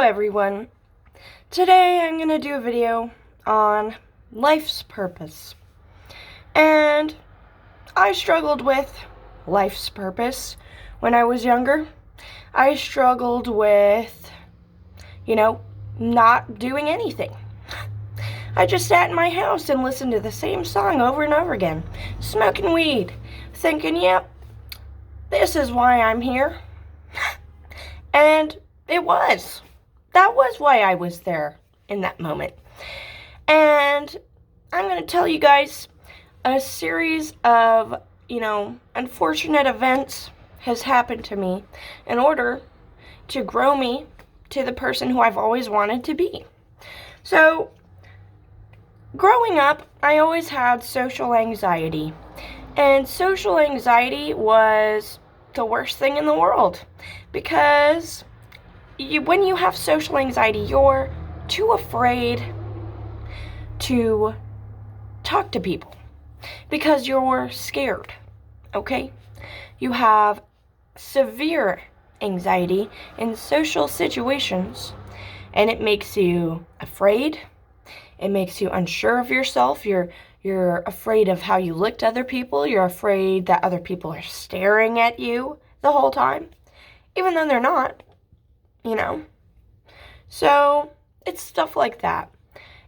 everyone. Today I'm going to do a video on life's purpose. And I struggled with life's purpose when I was younger. I struggled with, not doing anything. I just sat in my house and listened to the same song over and over again, smoking weed, thinking, yep, this is why I'm here. And it was. That was why I was there in that moment. And I'm going to tell you guys a series of, unfortunate events has happened to me in order to grow me to the person who I've always wanted to be. So, growing up, I always had social anxiety. And social anxiety was the worst thing in the world because when you have social anxiety, you're too afraid to talk to people because you're scared, okay? You have severe anxiety in social situations, and it makes you afraid. It makes you unsure of yourself. You're afraid of how you look to other people. You're afraid that other people are staring at you the whole time, even though they're not. So it's stuff like that.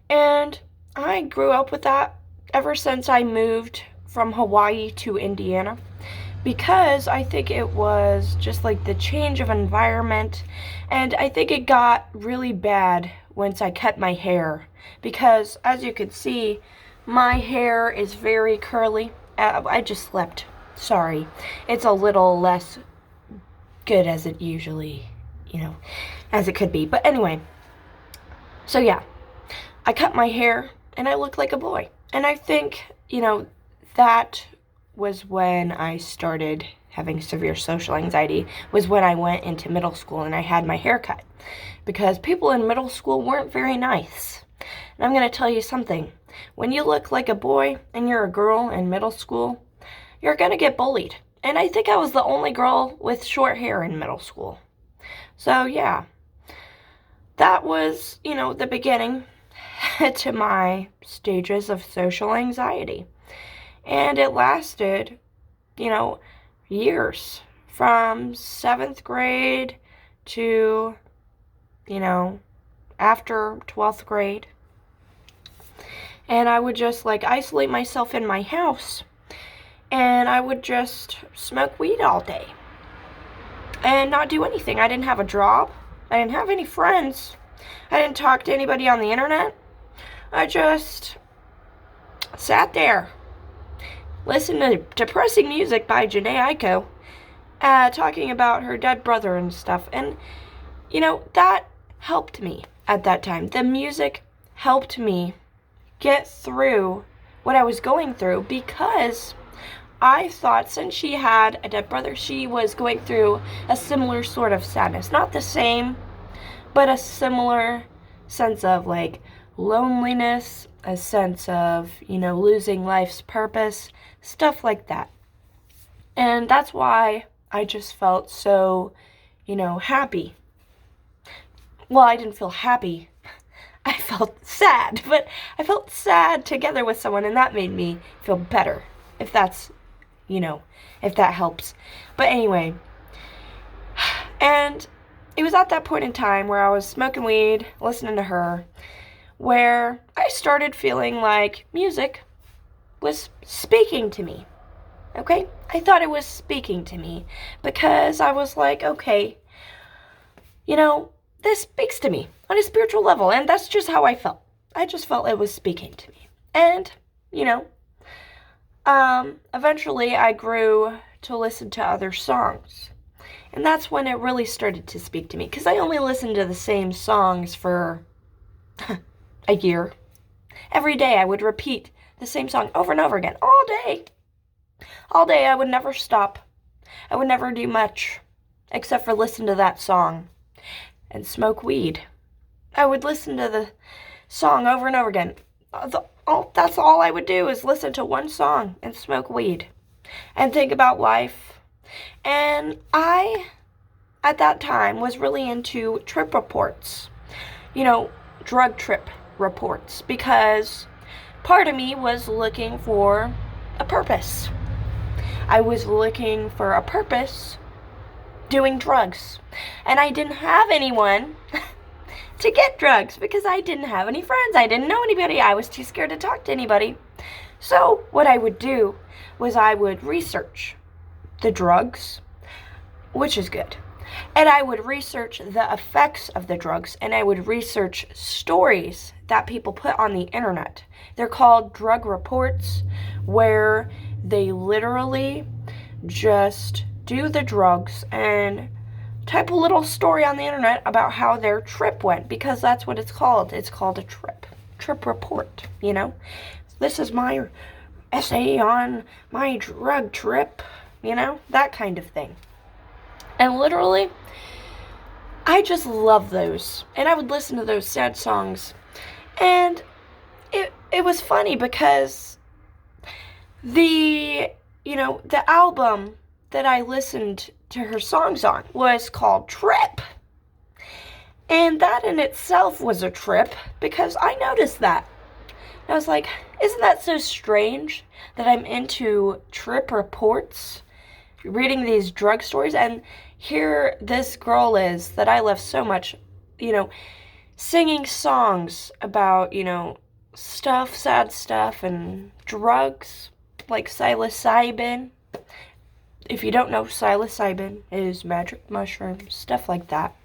And I grew up with that ever since I moved from Hawaii to Indiana because I think it was just like the change of environment, and I think it got really bad once I cut my hair because, as you can see, my hair is very curly. I just slept. Sorry. It's a little less good as it usually as it could be. But anyway, so yeah, I cut my hair and I look like a boy. And I think, that was when I started having severe social anxiety, was when I went into middle school and I had my hair cut. Because people in middle school weren't very nice. And I'm going to tell you something. When you look like a boy and you're a girl in middle school, you're going to get bullied. And I think I was the only girl with short hair in middle school. So, yeah, that was, the beginning to my stages of social anxiety. And it lasted, years, from 7th grade to, after 12th grade. And I would just, isolate myself in my house, and I would just smoke weed all day and not do anything. I didn't have a job. I didn't have any friends. I didn't talk to anybody on the internet. I just sat there, listened to depressing music by Jhené Aiko, talking about her dead brother and stuff. And, that helped me at that time. The music helped me get through what I was going through because I thought since she had a dead brother, she was going through a similar sort of sadness. Not the same, but a similar sense of loneliness, a sense of, losing life's purpose, stuff like that. And that's why I just felt so, happy. Well, I didn't feel happy. I felt sad, but I felt sad together with someone, and that made me feel better, if that's, if that helps. But anyway, and it was at that point in time where I was smoking weed, listening to her, where I started feeling like music was speaking to me, okay? I thought it was speaking to me because I was like, okay, this speaks to me on a spiritual level, and that's just how I felt. I just felt it was speaking to me. And, eventually I grew to listen to other songs. And that's when it really started to speak to me, because I only listened to the same songs for a year. Every day I would repeat the same song over and over again, all day. All day. I would never stop. I would never do much except for listen to that song and smoke weed. I would listen to the song over and over again. That's all I would do is listen to one song and smoke weed and think about life. And I at that time was really into trip reports, drug trip reports, because part of me was looking for a purpose. I was looking for a purpose doing drugs. And I didn't have anyone to get drugs because I didn't have any friends. I didn't know anybody. I was too scared to talk to anybody. So what I would do was I would research the drugs, which is good. And I would research the effects of the drugs, and I would research stories that people put on the internet. They're called drug reports, where they literally just do the drugs and type a little story on the internet about how their trip went, because that's what it's called. It's called a trip report, This is my essay on my drug trip, that kind of thing. And literally, I just love those. And I would listen to those sad songs. And it was funny because the album that I listened to her songs on was called Trip. And that in itself was a trip, because I noticed that. And I was like, isn't that so strange that I'm into trip reports, reading these drug stories, and here this girl is that I love so much, singing songs about, sad stuff and drugs, like psilocybin. If you don't know, psilocybin is magic mushrooms, stuff like that.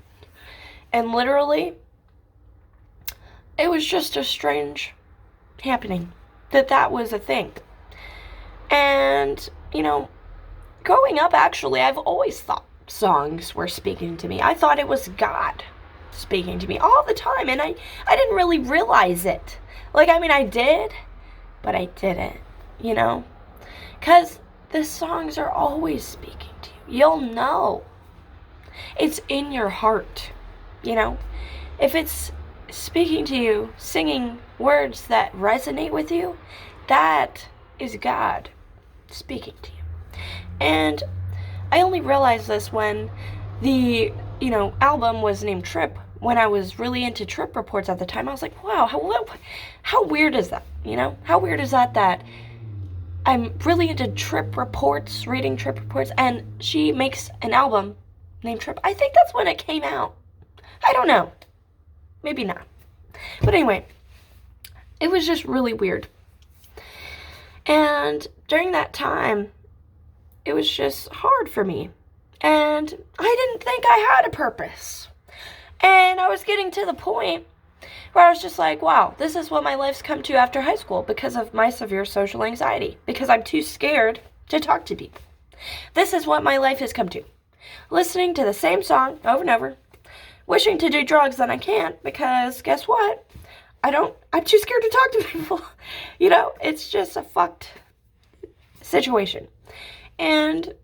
And literally, it was just a strange happening that was a thing. And, growing up, actually, I've always thought songs were speaking to me. I thought it was God speaking to me all the time, and I didn't really realize it. I did, but I didn't, because the songs are always speaking to you. You'll know. It's in your heart, If it's speaking to you, singing words that resonate with you, that is God speaking to you. And I only realized this when the, album was named Trip. When I was really into trip reports at the time, I was like, wow, how weird is that? How weird is that I'm really into trip reports, reading trip reports, and she makes an album named Trip. I think that's when it came out. I don't know. Maybe not. But anyway, it was just really weird. And during that time, it was just hard for me. And I didn't think I had a purpose. And I was getting to the point where I was just like, wow, this is what my life's come to after high school because of my severe social anxiety. Because I'm too scared to talk to people. This is what my life has come to. Listening to the same song over and over. Wishing to do drugs, then I can't, because guess what? I'm too scared to talk to people. It's just a fucked situation. And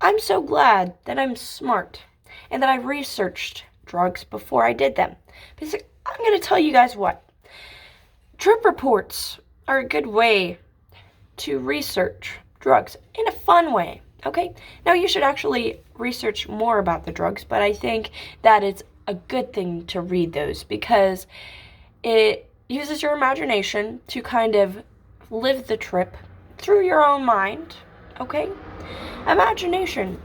I'm so glad that I'm smart and that I researched drugs before I did them. Because I'm going to tell you guys what. Trip reports are a good way to research drugs in a fun way. Okay? Now, you should actually research more about the drugs, but I think that it's a good thing to read those because it uses your imagination to kind of live the trip through your own mind. Okay? Imagination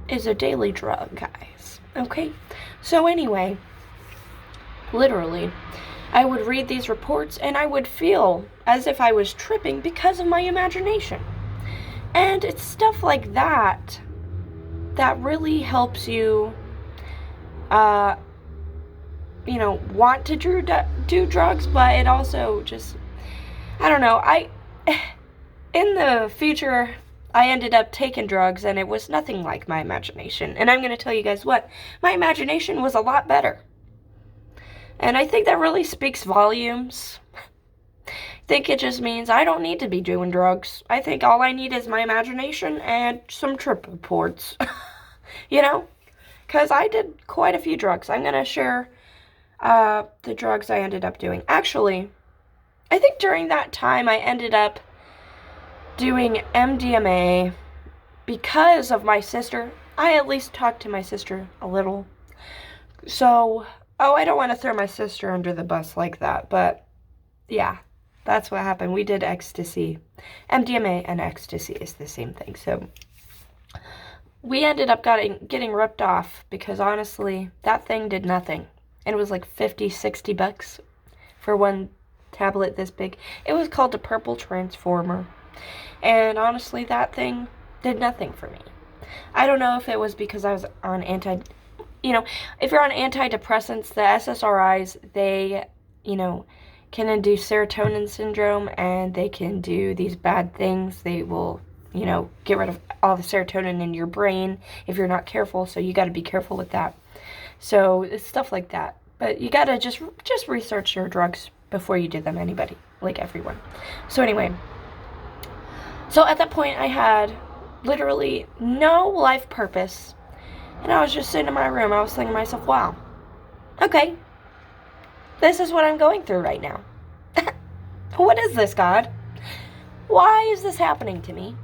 is a daily drug, guys. Okay? So anyway, literally, I would read these reports and I would feel as if I was tripping because of my imagination. And it's stuff like that that really helps you, want to do drugs, but it also just, I don't know, in the future, I ended up taking drugs, and it was nothing like my imagination. And I'm going to tell you guys what, my imagination was a lot better. And I think that really speaks volumes. I think it just means I don't need to be doing drugs. I think all I need is my imagination and some trip reports. Because I did quite a few drugs. I'm going to share the drugs I ended up doing. Actually, I think during that time I ended up doing MDMA because of my sister. I at least talked to my sister a little. So, I don't want to throw my sister under the bus like that, but yeah, that's what happened. We did ecstasy. MDMA and ecstasy is the same thing. So we ended up getting ripped off because honestly, that thing did nothing. And it was like $50-$60 for one tablet this big. It was called the Purple Transformer. And honestly, that thing did nothing for me. I don't know if it was because I was on if you're on antidepressants, the SSRIs, they, can induce serotonin syndrome, and they can do these bad things. They will, get rid of all the serotonin in your brain if you're not careful, so you got to be careful with that. So it's stuff like that. But you got to just research your drugs before you do them, anybody, like everyone. So anyway, so at that point I had literally no life purpose, and I was just sitting in my room. I was thinking to myself, wow, okay, this is what I'm going through right now. What is this, God? Why is this happening to me?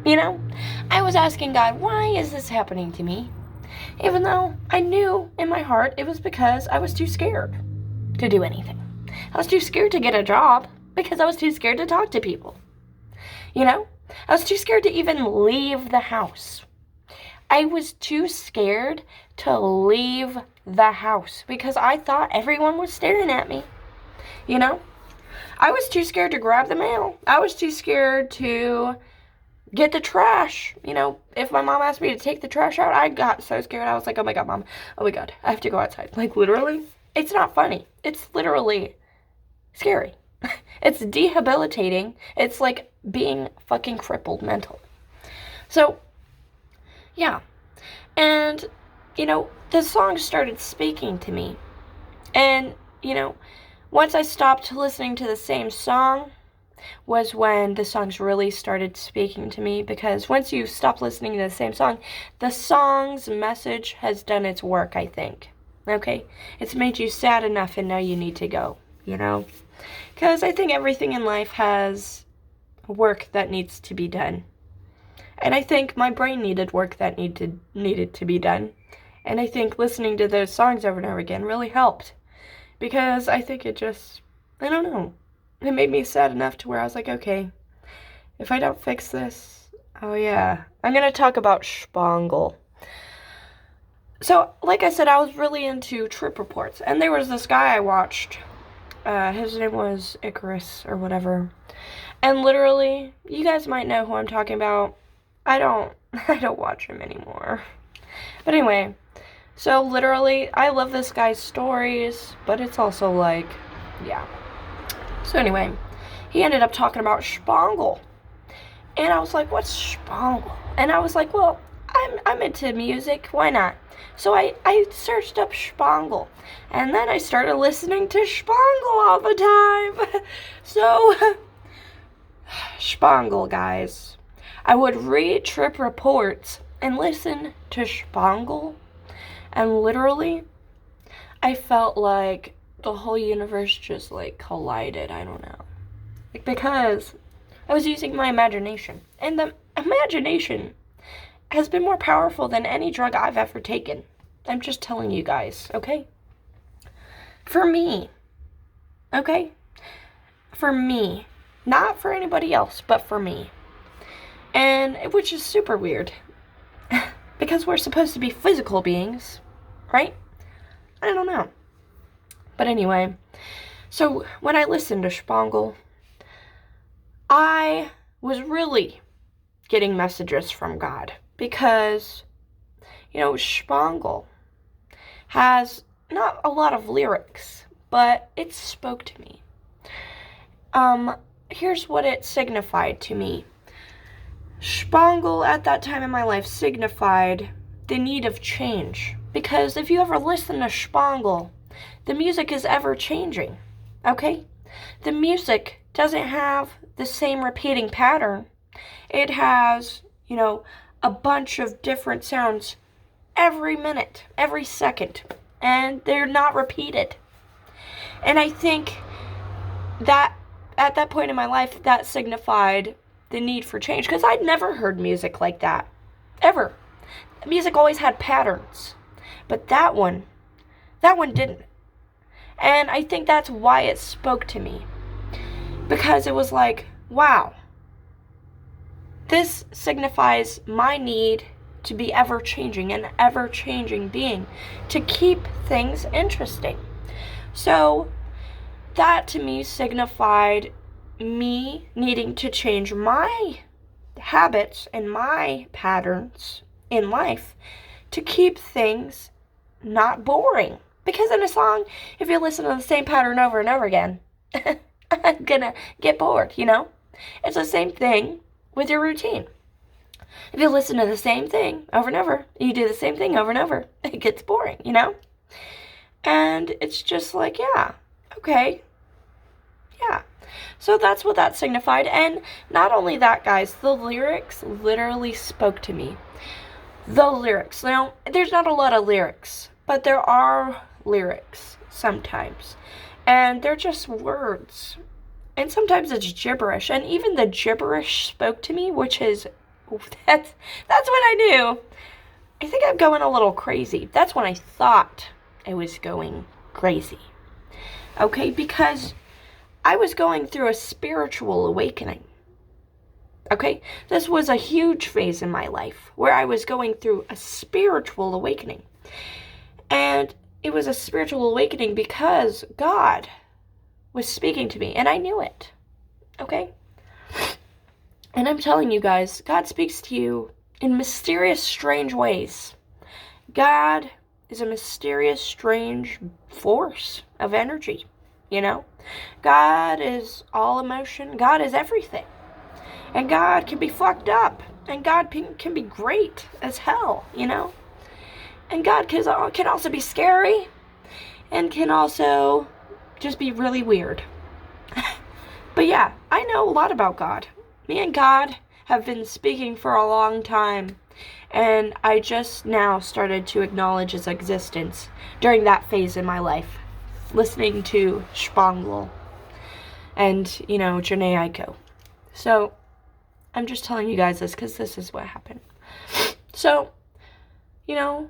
I was asking God, why is this happening to me? Even though I knew in my heart it was because I was too scared to do anything. I was too scared to get a job because I was too scared to talk to people. I was too scared to even leave the house. I was too scared to leave the house because I thought everyone was staring at me. I was too scared to grab the mail. I was too scared to get the trash. If my mom asked me to take the trash out, I got so scared. I was like, oh my God, Mom. Oh my God, I have to go outside. Like, literally, it's not funny. It's literally scary. It's debilitating. It's like being fucking crippled mentally. So, yeah. And, the song started speaking to me. And, once I stopped listening to the same song was when the songs really started speaking to me, because once you stop listening to the same song, the song's message has done its work, I think. Okay? It's made you sad enough and now you need to go, Because I think everything in life has work that needs to be done. And I think my brain needed work that needed to be done. And I think listening to those songs over and over again really helped. Because I think it just, I don't know, it made me sad enough to where I was like, okay, if I don't fix this, oh yeah, I'm going to talk about Spangle. So, like I said, I was really into trip reports. And there was this guy I watched. His name was Icarus or whatever. And literally, you guys might know who I'm talking about. I don't watch him anymore. But anyway, so literally, I love this guy's stories, but it's also like, yeah. So anyway, he ended up talking about Spangle. And I was like, what's Spangle? And I was like, well, I'm into music, why not? So I searched up Spangle, and then I started listening to Spangle all the time. So, Spangle, guys. I would read trip reports and listen to Spangle, and literally, I felt like the whole universe just, collided, I don't know. Because I was using my imagination, and the imagination has been more powerful than any drug I've ever taken. I'm just telling you guys, okay? For me, okay? For me. Not for anybody else, but for me. And, which is super weird. Because we're supposed to be physical beings, right? I don't know. But anyway, so when I listened to Spangle, I was really getting messages from God. Because, Spangle has not a lot of lyrics, but it spoke to me. Here's what it signified to me. Spangle at that time in my life signified the need of change. Because if you ever listen to Spangle, the music is ever changing, okay? The music doesn't have the same repeating pattern. It has, a bunch of different sounds every minute, every second, and they're not repeated. And I think that at that point in my life, that signified the need for change, because I'd never heard music like that, ever. Music always had patterns. But that one didn't. And I think that's why it spoke to me. Because it was like, wow, this signifies my need to be ever-changing, an ever-changing being, to keep things interesting. So that to me signified me needing to change my habits and my patterns in life to keep things not boring. Because in a song, if you listen to the same pattern over and over again, I'm gonna get bored, you know? It's the same thing with your routine. If you listen to the same thing over and over, you do the same thing over and over, it gets boring, you know? And it's just like, yeah, okay, yeah. So that's what that signified. And not only that, guys, the lyrics literally spoke to me. The lyrics. Now, there's not a lot of lyrics, but there are lyrics sometimes. And they're just words. And sometimes it's gibberish. And even the gibberish spoke to me, which is, that's when I knew, I think I'm going a little crazy. That's when I thought I was going crazy. Okay, because I was going through a spiritual awakening. Okay, this was a huge phase in my life where I was going through a spiritual awakening. And it was a spiritual awakening because God was speaking to me, and I knew it. Okay? And I'm telling you guys, God speaks to you in mysterious, strange ways. God is a mysterious, strange force of energy, you know? God is all emotion. God is everything. And God can be fucked up. And God can be great as hell, you know? And God can also be scary. And can also just be really weird. But yeah, I know a lot about God. Me and God have been speaking for a long time. And I just now started to acknowledge his existence during that phase in my life. Listening to Spangle and, you know, Jhené Aiko. So, I'm just telling you guys this because this is what happened. So, you know,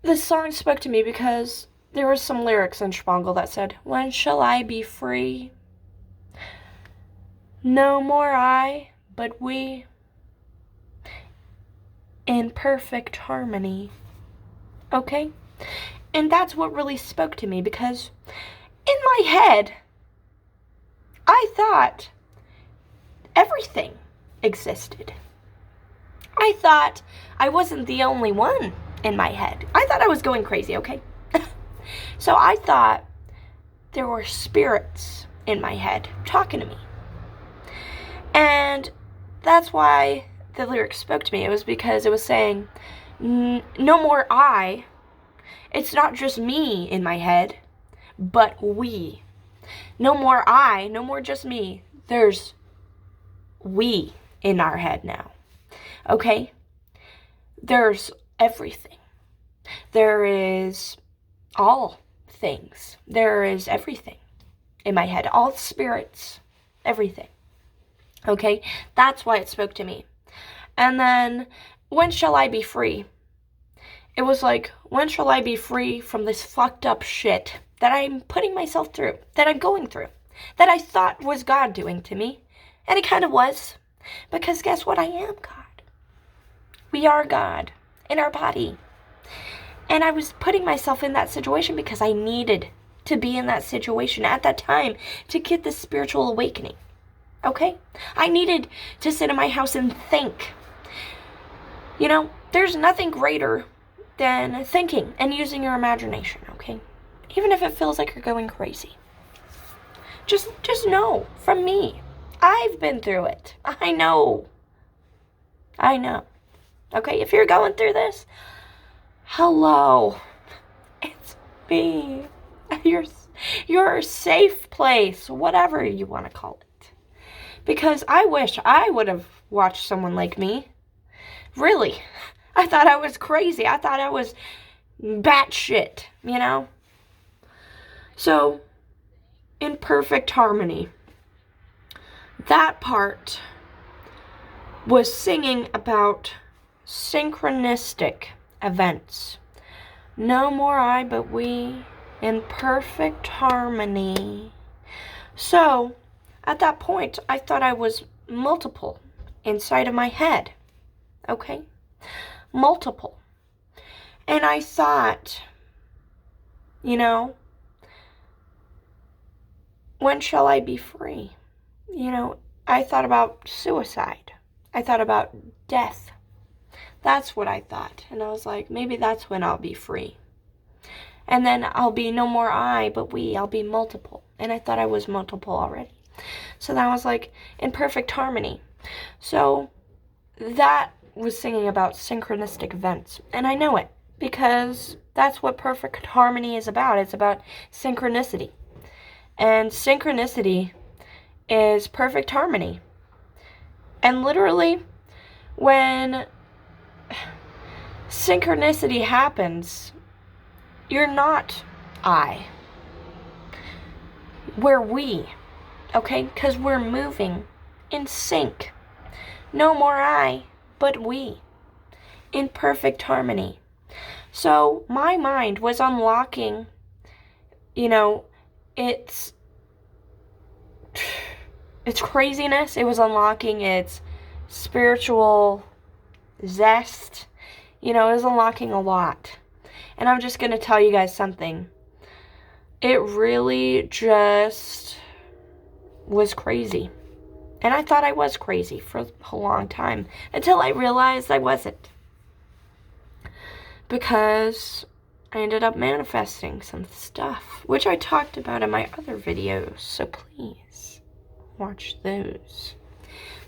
this song spoke to me because there were some lyrics in Spangle that said, "When shall I be free? No more I, but we, in perfect harmony." Okay? And that's what really spoke to me because in my head, I thought everything existed. I thought I wasn't the only one in my head. I thought I was going crazy, okay? So I thought there were spirits in my head talking to me. And that's why the lyrics spoke to me. It was because it was saying, no more I. It's not just me in my head, but we. No more I, no more just me. There's we in our head now. Okay? There's everything. There is all things. There is everything in my head. All spirits. Everything. Okay? That's why it spoke to me. And then, when shall I be free? It was like, when shall I be free from this fucked up shit that I'm putting myself through, that I'm going through, that I thought was God doing to me? And it kind of was. Because guess what? I am God. We are God in our body. And I was putting myself in that situation because I needed to be in that situation at that time to get this spiritual awakening. Okay? I needed to sit in my house and think. You know, there's nothing greater than thinking and using your imagination, okay? Even if it feels like you're going crazy. Just know, from me, I've been through it. I know. Okay, if you're going through this, hello. It's me. Your safe place, whatever you want to call it. Because I wish I would have watched someone like me. Really. I thought I was crazy. I thought I was batshit, you know? So, in perfect harmony, that part was singing about synchronistic events. No more I, but we, in perfect harmony. So, at that point, I thought I was multiple inside of my head. Okay? Multiple. And I thought, you know, when shall I be free? You know, I thought about suicide. I thought about death. That's what I thought. And I was like, maybe that's when I'll be free. And then I'll be no more I, but we. I'll be multiple. And I thought I was multiple already. So that was like in perfect harmony. So that was singing about synchronistic events. And I know it because that's what perfect harmony is about. It's about synchronicity. And synchronicity is perfect harmony. And literally, when synchronicity happens, you're not I. We're we. Okay? Because we're moving in sync. No more I, but we. In perfect harmony. So my mind was unlocking, you know, its craziness. It was unlocking its spiritual zest. You know, it was unlocking a lot. And I'm just going to tell you guys something. It really just was crazy. And I thought I was crazy for a long time until I realized I wasn't. Because I ended up manifesting some stuff, which I talked about in my other videos. So please watch those.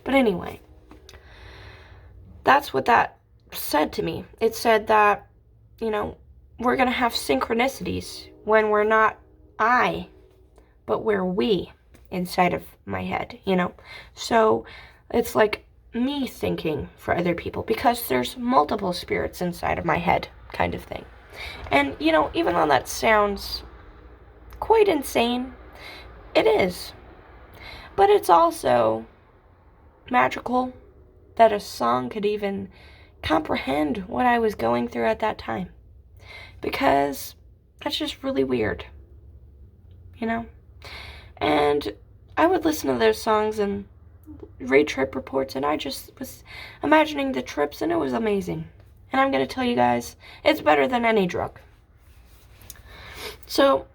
But anyway, that's what that said to me. It said that, you know, we're going to have synchronicities when we're not I, but we're we inside of my head, you know. So it's like me thinking for other people because there's multiple spirits inside of my head kind of thing. And, you know, even though that sounds quite insane, it is. But it's also magical that a song could even comprehend what I was going through at that time. Because that's just really weird, you know? And I would listen to those songs and read trip reports, and I just was imagining the trips, and it was amazing. And I'm going to tell you guys, it's better than any drug. So,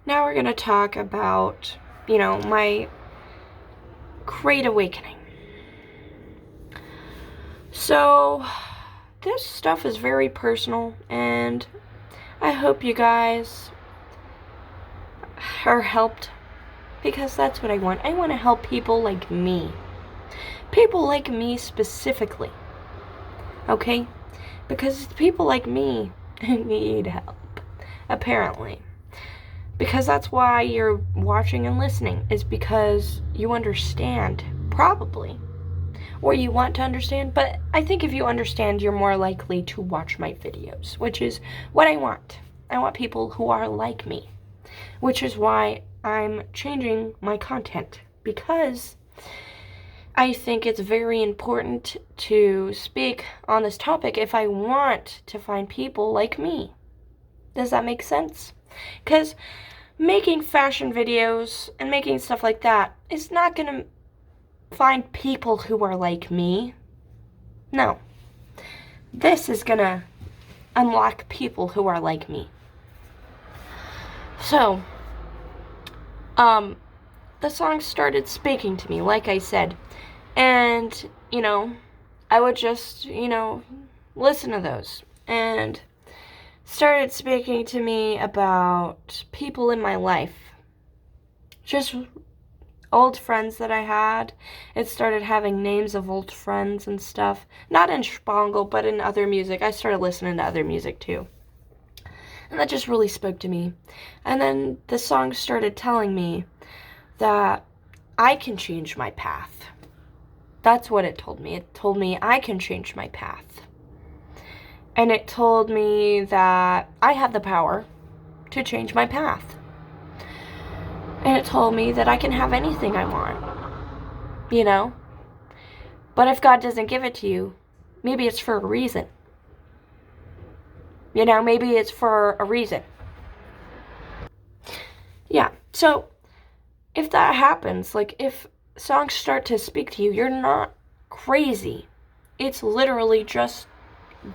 now we're going to talk about, you know, my great awakening. So, this stuff is very personal, and I hope you guys are helped, because that's what I want. I want to help people like me. People like me specifically. Okay? Because people like me need help, apparently. Because that's why you're watching and listening, is because you understand, probably. Or you want to understand, but I think if you understand, you're more likely to watch my videos, which is what I want. I want people who are like me, which is why I'm changing my content, because I think it's very important to speak on this topic if I want to find people like me. Does that make sense? Because making fashion videos and making stuff like that is not going to find people who are like me. No. This is going to unlock people who are like me. So, the song started speaking to me, like I said. And, you know, I would just, you know, listen to those. And started speaking to me about people in my life. Just old friends that I had. It started having names of old friends and stuff. Not in Spangle, but in other music. I started listening to other music too. And that just really spoke to me. And then the song started telling me that I can change my path. That's what it told me. It told me I can change my path. And it told me that I have the power to change my path. And it told me that I can have anything I want. You know? But if God doesn't give it to you, maybe it's for a reason. You know, maybe it's for a reason. Yeah, so if that happens, like if songs start to speak to you, you're not crazy. It's literally just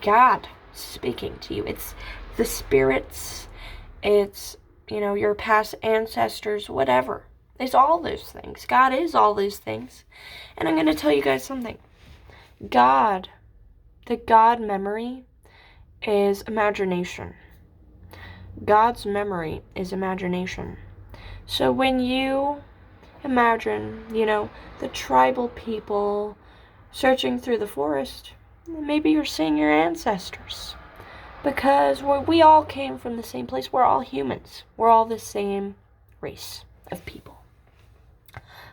God speaking to you. It's the spirits, it's, you know, your past ancestors, whatever. It's all those things. God is all those things. And I'm going to tell you guys something. God, the God memory is imagination. God's memory is imagination. So when you imagine, you know, the tribal people searching through the forest, maybe you're seeing your ancestors. Because we all came from the same place. We're all humans. We're all the same race of people.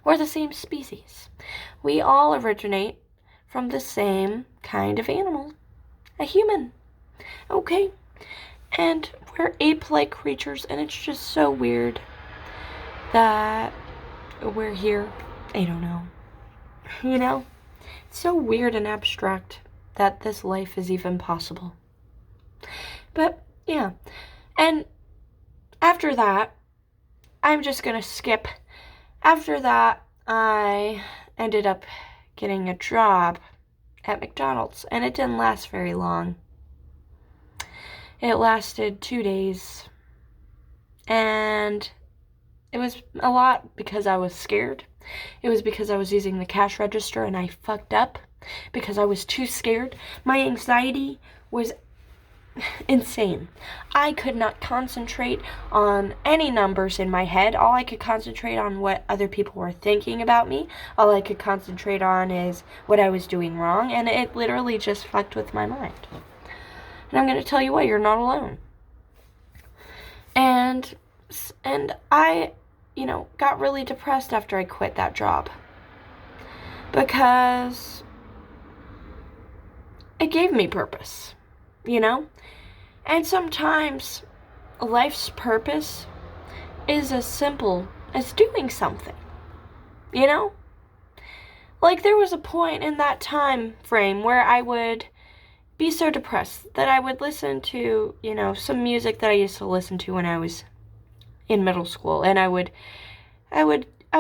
We're the same species. We all originate from the same kind of animal. A human. Okay? And we're ape-like creatures, and it's just so weird that we're here. I don't know. You know? It's so weird and abstract that this life is even possible. But, yeah. And after that, I'm just gonna skip. After that, I ended up getting a job at McDonald's, and it didn't last very long. It lasted 2 days, and it was a lot because I was scared. It was because I was using the cash register and I fucked up because I was too scared. My anxiety was insane. I could not concentrate on any numbers in my head. All I could concentrate on what other people were thinking about me. All I could concentrate on is what I was doing wrong, and it literally just fucked with my mind. And I'm going to tell you what, you're not alone. And I, you know, got really depressed after I quit that job. Because it gave me purpose, you know? And sometimes life's purpose is as simple as doing something, you know? Like there was a point in that time frame where I would be so depressed that I would listen to, you know, some music that I used to listen to when I was in middle school, and I would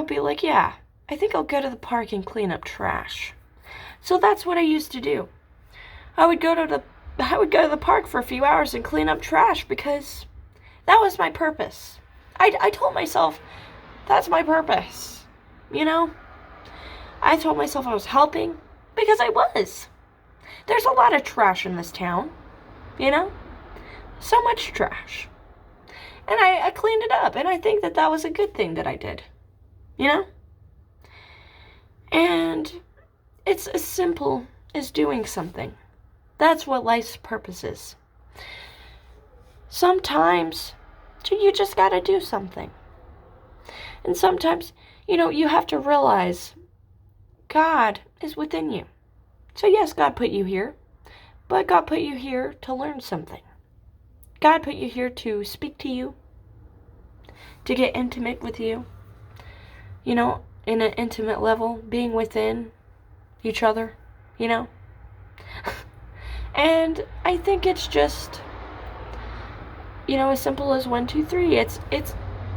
be like, yeah, I think I'll go to the park and clean up trash. So that's what I used to do. I would go to the park for a few hours and clean up trash because that was my purpose. I told myself that's my purpose. You know? I told myself I was helping because I was. There's a lot of trash in this town, you know? So much trash. And I cleaned it up, and I think that was a good thing that I did, you know? And it's as simple as doing something. That's what life's purpose is. Sometimes you just gotta do something. And sometimes, you know, you have to realize God is within you. So yes, God put you here, but God put you here to learn something. God put you here to speak to you, to get intimate with you, you know, in an intimate level, being within each other, you know. And I think it's just, you know, as simple as 1, 2, 3. It's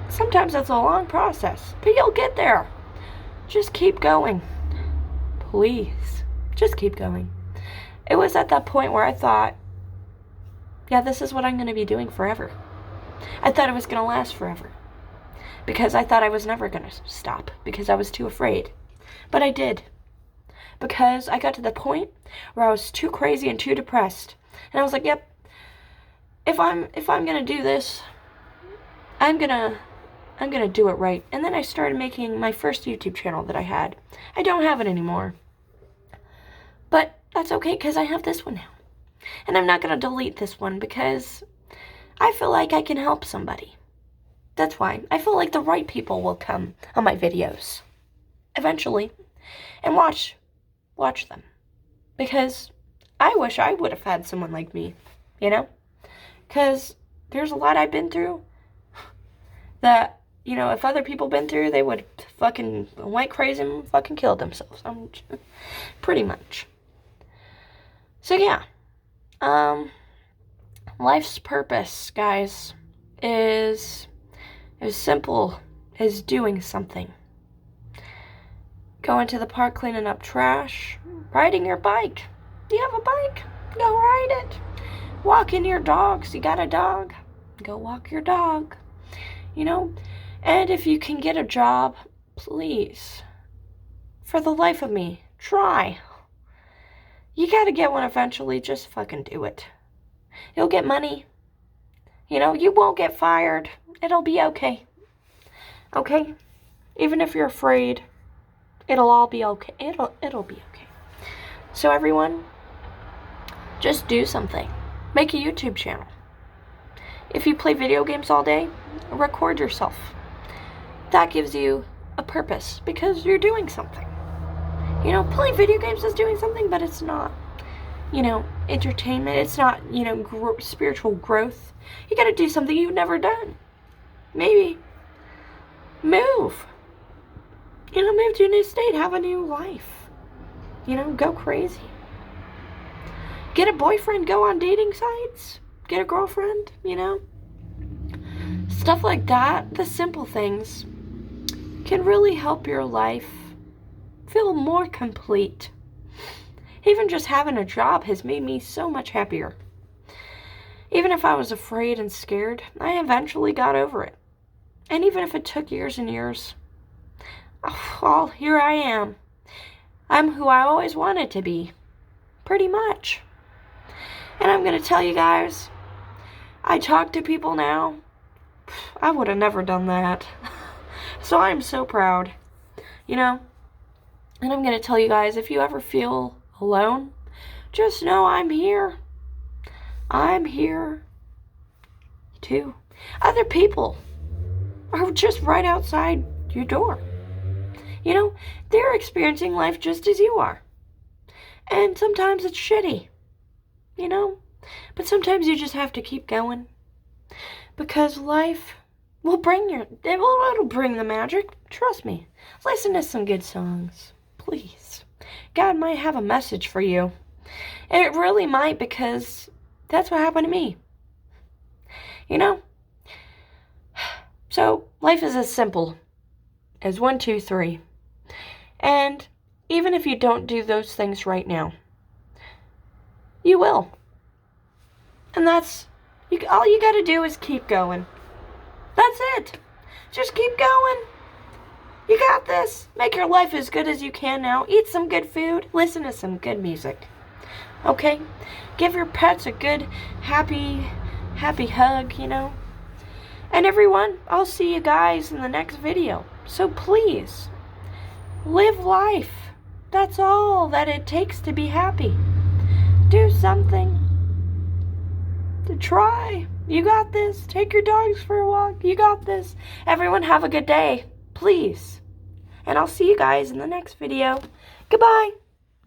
sometimes it's a long process, but you'll get there. Just keep going. Please, just keep going. It was at that point where I thought, yeah, this is what I'm going to be doing forever. I thought it was going to last forever. Because I thought I was never going to stop. Because I was too afraid. But I did. Because I got to the point where I was too crazy and too depressed. And I was like, yep, if I'm going to do this, I'm going to do it right. And then I started making my first YouTube channel that I had. I don't have it anymore. But that's okay because I have this one now. And I'm not going to delete this one because I feel like I can help somebody. That's why. I feel like the right people will come on my videos eventually and watch them. Because I wish I would have had someone like me, you know? Because there's a lot I've been through that, you know, if other people been through, they would fucking went crazy and fucking killed themselves. Pretty much. So yeah, life's purpose, guys, is as simple as doing something. Going to the park, cleaning up trash, riding your bike. Do you have a bike? Go ride it. Walking your dogs. You got a dog? Go walk your dog. You know? And if you can get a job, please, for the life of me, try. You gotta get one eventually. Just fucking do it. You'll get money. You know, you won't get fired. It'll be okay. Okay? Even if you're afraid, it'll all be okay. It'll be okay. So everyone, just do something. Make a YouTube channel. If you play video games all day, record yourself. That gives you a purpose because you're doing something. You know, playing video games is doing something, but it's not, you know, entertainment. It's not, you know, spiritual growth. You gotta do something you've never done. Maybe move. You know, move to a new state, have a new life. You know, go crazy. Get a boyfriend, go on dating sites. Get a girlfriend, you know. Stuff like that, the simple things, can really help your life feel more complete. Even just having a job has made me so much happier. Even if I was afraid and scared, I eventually got over it. And even if it took years and years, well, here I am. I'm who I always wanted to be. Pretty much. And I'm going to tell you guys, I talk to people now. I would have never done that. So I'm so proud. You know? And I'm going to tell you guys, if you ever feel alone, just know I'm here. I'm here too. Other people are just right outside your door. You know, they're experiencing life just as you are. And sometimes it's shitty, you know? But sometimes you just have to keep going. Because life will it'll bring the magic. Trust me. Listen to some good songs, please. God might have a message for you. And it really might, because that's what happened to me. You know? So, life is as simple as 1, 2, 3. And even if you don't do those things right now, you will. And all you gotta do is keep going. That's it. Just keep going. You got this. Make your life as good as you can now. Eat some good food. Listen to some good music. Okay? Give your pets a good, happy hug, you know? And everyone, I'll see you guys in the next video. So please, live life. That's all that it takes to be happy. Do something. To try. You got this. Take your dogs for a walk. You got this. Everyone have a good day. Please. And I'll see you guys in the next video. Goodbye.